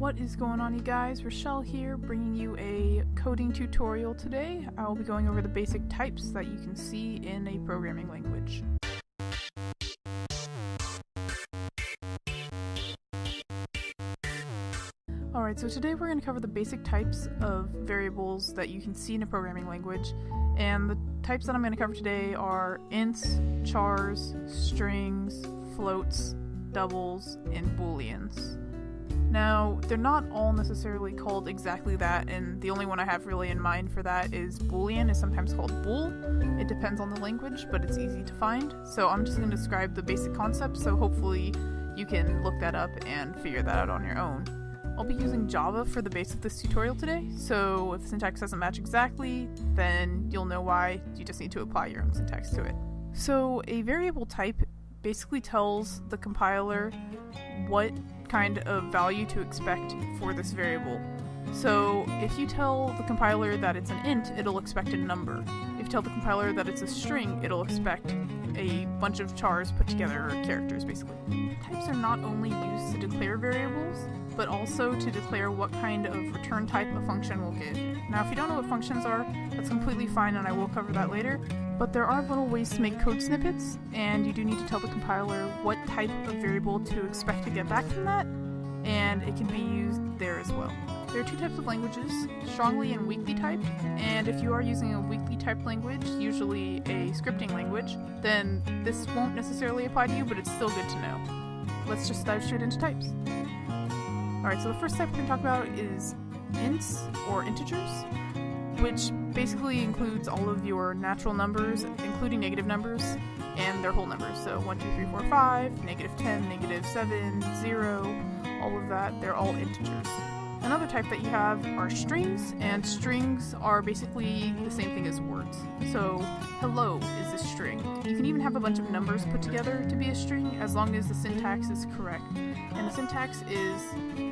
What is going on, you guys? Rochelle here, bringing you a coding tutorial today. I will be going over the basic types that you can see in a programming language. Alright, so today we're going to cover the basic types of variables that you can see in a programming language. And the types that I'm going to cover today are ints, chars, strings, floats, doubles, and booleans. Now, they're not all necessarily called exactly that, and the only one I have really in mind for that is Boolean. Is sometimes called bool. It depends on the language, but it's easy to find. So I'm just going to describe the basic concepts, so hopefully you can look that up and figure that out on your own. I'll be using Java for the base of this tutorial today, so if the syntax doesn't match exactly, then you'll know why. You just need to apply your own syntax to it. So a variable type basically tells the compiler what kind of value to expect for this variable. So if you tell the compiler that it's an int, it'll expect a number. If you tell the compiler that it's a string, it'll expect a bunch of chars put together, or characters basically. Types are not only used to declare variables, but also to declare what kind of return type a function will give. Now if you don't know what functions are, that's completely fine, and I will cover that later. But there are little ways to make code snippets, and you do need to tell the compiler what type of variable to expect to get back from that, and it can be used there as well. There are two types of languages, strongly and weakly typed, and if you are using a weakly typed language, usually a scripting language, then this won't necessarily apply to you, but it's still good to know. Let's just dive straight into types. Alright, so the first type we're going to talk about is ints, or integers, which basically includes all of your natural numbers, including negative numbers, and their whole numbers. So 1, 2, 3, 4, 5, negative 10, negative 7, 0, all of that, they're all integers. Another type that you have are strings, and strings are basically the same thing as words. So hello is a string. You can even have a bunch of numbers put together to be a string as long as the syntax is correct. And the syntax is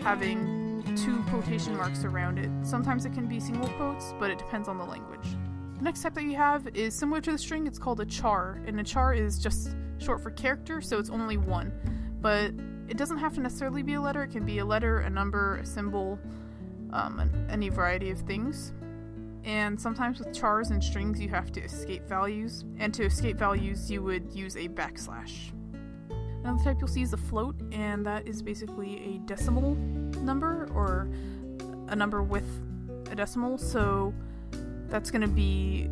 having two quotation marks around it. Sometimes it can be single quotes, but it depends on the language. The next type that you have is similar to the string. It's called a char, and a char is just short for character, so it's only one. But it doesn't have to necessarily be a letter. It can be a letter, a number, a symbol, any variety of things. And sometimes with chars and strings you have to escape values, and to escape values you would use a backslash. Another type you'll see is a float, and that is basically a decimal number, or a number with a decimal. So that's going to be,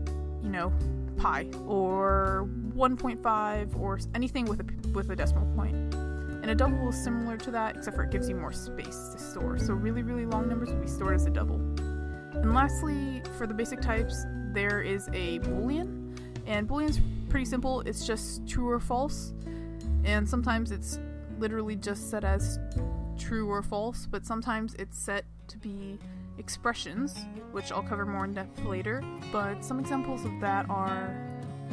pi, or 1.5, or anything with a decimal point. And a double is similar to that, except for it gives you more space to store. So really, really long numbers will be stored as a double. And lastly, for the basic types, there is a Boolean. And Boolean's pretty simple. It's just true or false. And sometimes it's literally just set as true or false, but sometimes it's set to be expressions, which I'll cover more in depth later. But some examples of that are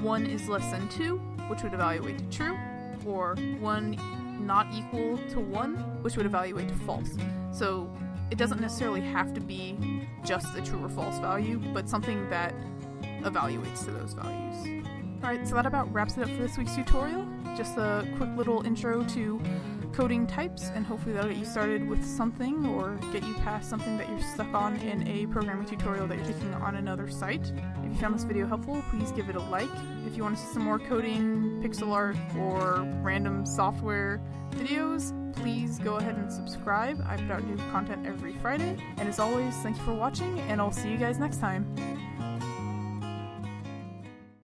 1 is less than 2, which would evaluate to true, or 1 not equal to 1, which would evaluate to false. So it doesn't necessarily have to be just a true or false value, but something that evaluates to those values. Alright, so that about wraps it up for this week's tutorial. Just a quick little intro to coding types, and hopefully that'll get you started with something, or get you past something that you're stuck on in a programming tutorial that you're taking on another site. If you found this video helpful, please give it a like. If you want to see some more coding, pixel art, or random software videos, please go ahead and subscribe. I put out new content every Friday. And as always, thank you for watching, and I'll see you guys next time.